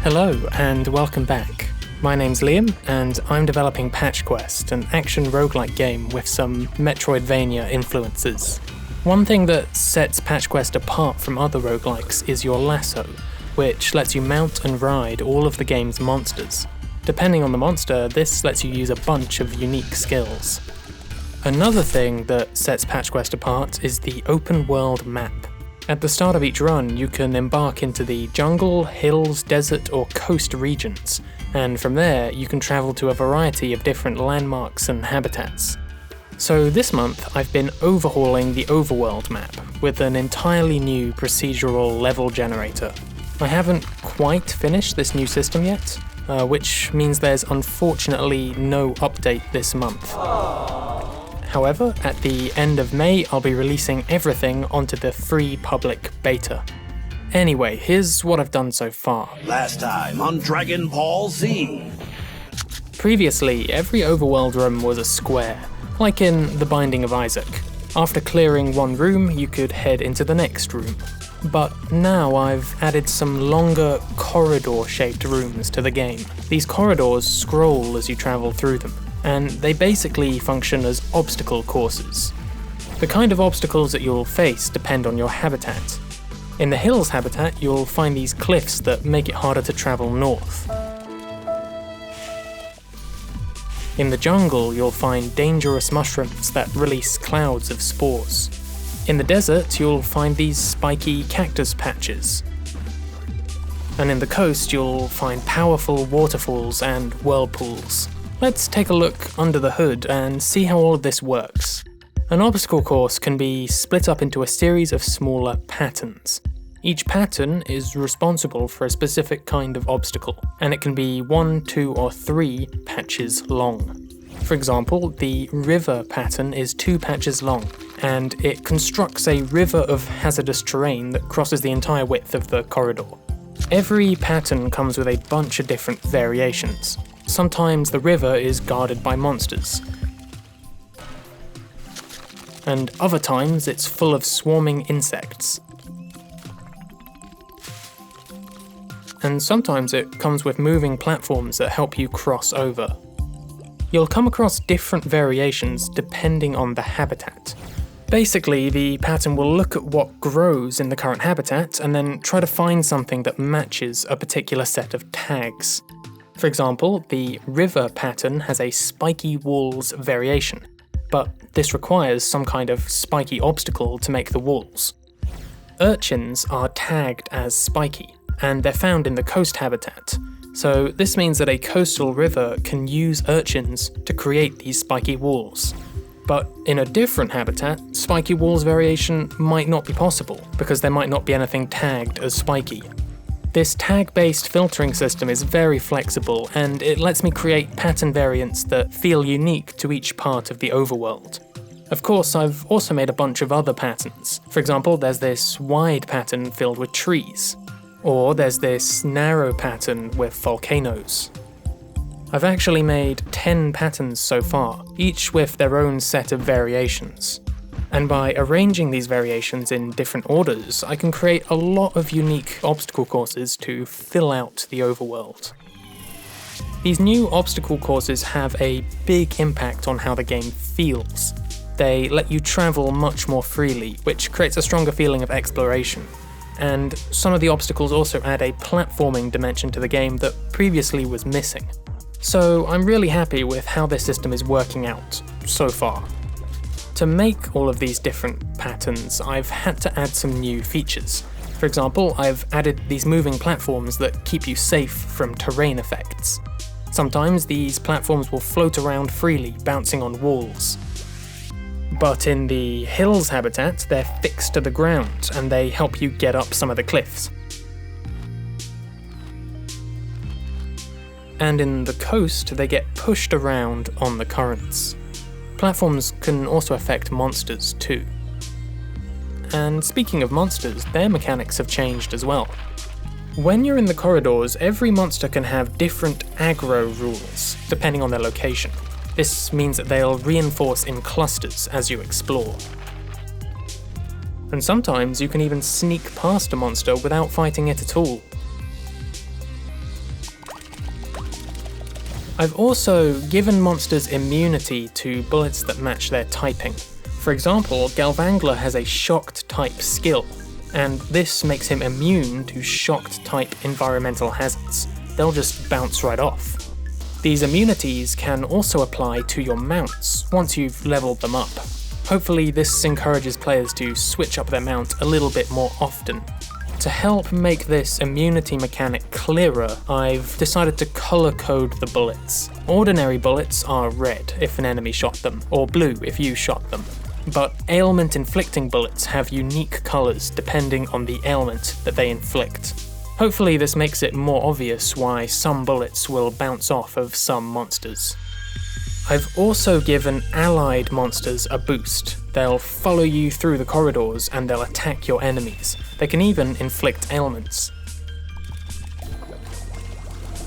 Hello and welcome back. My name's Liam and I'm developing Patch Quest, an action roguelike game with some Metroidvania influences. One thing that sets Patch Quest apart from other roguelikes is your lasso, which lets you mount and ride all of the game's monsters. Depending on the monster, this lets you use a bunch of unique skills. Another thing that sets Patch Quest apart is the open world map. At the start of each run, you can embark into the jungle, hills, desert, or coast regions, and from there you can travel to a variety of different landmarks and habitats. So this month I've been overhauling the Overworld map with an entirely new procedural level generator. I haven't quite finished this new system yet, which means there's unfortunately no update this month. However, at the end of May, I'll be releasing everything onto the free public beta. Anyway, here's what I've done so far. Last time on Dragon Ball Z. Previously, every Overworld room was a square, like in The Binding of Isaac. After clearing one room, you could head into the next room. But now I've added some longer corridor-shaped rooms to the game. These corridors scroll as you travel through them, and they basically function as obstacle courses. The kind of obstacles that you'll face depend on your habitat. In the hills habitat, you'll find these cliffs that make it harder to travel north. In the jungle, you'll find dangerous mushrooms that release clouds of spores. In the desert, you'll find these spiky cactus patches. And in the coast, you'll find powerful waterfalls and whirlpools. Let's take a look under the hood and see how all of this works. An obstacle course can be split up into a series of smaller patterns. Each pattern is responsible for a specific kind of obstacle, and it can be 1, 2, or 3 patches long. For example, the river pattern is 2 patches long, and it constructs a river of hazardous terrain that crosses the entire width of the corridor. Every pattern comes with a bunch of different variations. Sometimes the river is guarded by monsters, and other times it's full of swarming insects. And sometimes it comes with moving platforms that help you cross over. You'll come across different variations depending on the habitat. Basically, the pattern will look at what grows in the current habitat and then try to find something that matches a particular set of tags. For example, the river pattern has a spiky walls variation, but this requires some kind of spiky obstacle to make the walls. Urchins are tagged as spiky, and they're found in the coast habitat, so this means that a coastal river can use urchins to create these spiky walls. But in a different habitat, spiky walls variation might not be possible, because there might not be anything tagged as spiky. This tag-based filtering system is very flexible, and it lets me create pattern variants that feel unique to each part of the overworld. Of course, I've also made a bunch of other patterns. For example, there's this wide pattern filled with trees, or there's this narrow pattern with volcanoes. I've actually made 10 patterns so far, each with their own set of variations. And by arranging these variations in different orders, I can create a lot of unique obstacle courses to fill out the overworld. These new obstacle courses have a big impact on how the game feels. They let you travel much more freely, which creates a stronger feeling of exploration. And some of the obstacles also add a platforming dimension to the game that previously was missing. So I'm really happy with how this system is working out so far. To make all of these different patterns, I've had to add some new features. For example, I've added these moving platforms that keep you safe from terrain effects. Sometimes these platforms will float around freely, bouncing on walls. But in the hills habitat, they're fixed to the ground, and they help you get up some of the cliffs. And in the coast, they get pushed around on the currents. Platforms can also affect monsters too. And speaking of monsters, their mechanics have changed as well. When you're in the corridors, every monster can have different aggro rules, depending on their location. This means that they'll reinforce in clusters as you explore. And sometimes you can even sneak past a monster without fighting it at all. I've also given monsters immunity to bullets that match their typing. For example, Galvangla has a shocked type skill, and this makes him immune to shocked type environmental hazards. They'll just bounce right off. These immunities can also apply to your mounts once you've leveled them up. Hopefully this encourages players to switch up their mount a little bit more often. To help make this immunity mechanic clearer, I've decided to color code the bullets. Ordinary bullets are red if an enemy shot them, or blue if you shot them. But ailment-inflicting bullets have unique colours depending on the ailment that they inflict. Hopefully this makes it more obvious why some bullets will bounce off of some monsters. I've also given allied monsters a boost. They'll follow you through the corridors and they'll attack your enemies. They can even inflict ailments.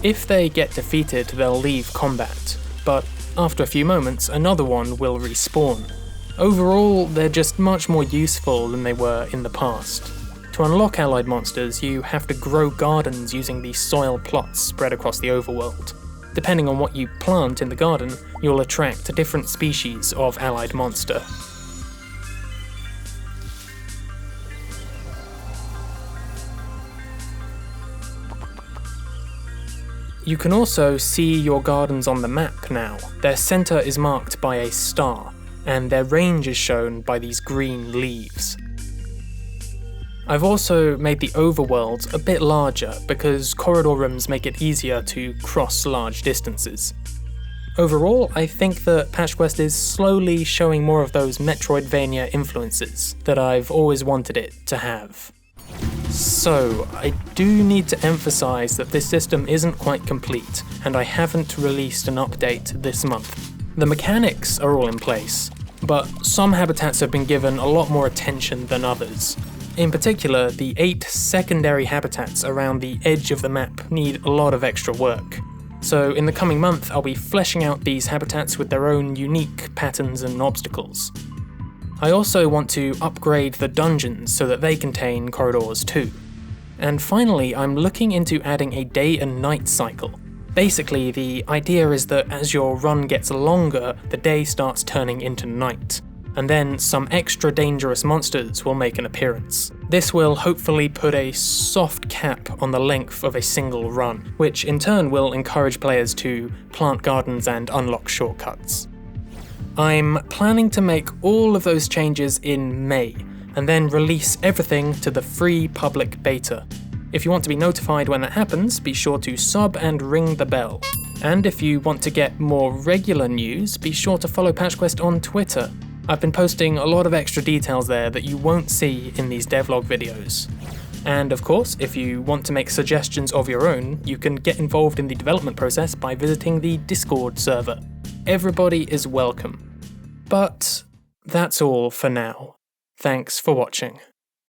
If they get defeated, they'll leave combat, but after a few moments, another one will respawn. Overall, they're just much more useful than they were in the past. To unlock allied monsters, you have to grow gardens using the soil plots spread across the overworld. Depending on what you plant in the garden, you'll attract different species of allied monster. You can also see your gardens on the map now. Their centre is marked by a star, and their range is shown by these green leaves. I've also made the overworld a bit larger because corridor rooms make it easier to cross large distances. Overall, I think that Patch Quest is slowly showing more of those Metroidvania influences that I've always wanted it to have. So, I do need to emphasize that this system isn't quite complete, and I haven't released an update this month. The mechanics are all in place, but some habitats have been given a lot more attention than others. In particular, the 8 secondary habitats around the edge of the map need a lot of extra work. So in the coming month, I'll be fleshing out these habitats with their own unique patterns and obstacles. I also want to upgrade the dungeons so that they contain corridors too. And finally, I'm looking into adding a day and night cycle. Basically, the idea is that as your run gets longer, the day starts turning into night. And then some extra dangerous monsters will make an appearance. This will hopefully put a soft cap on the length of a single run, which in turn will encourage players to plant gardens and unlock shortcuts. I'm planning to make all of those changes in May, and then release everything to the free public beta. If you want to be notified when that happens, be sure to sub and ring the bell. And if you want to get more regular news, be sure to follow Patch Quest on Twitter. I've been posting a lot of extra details there that you won't see in these devlog videos. And of course, if you want to make suggestions of your own, you can get involved in the development process by visiting the Discord server. Everybody is welcome. But that's all for now. Thanks for watching.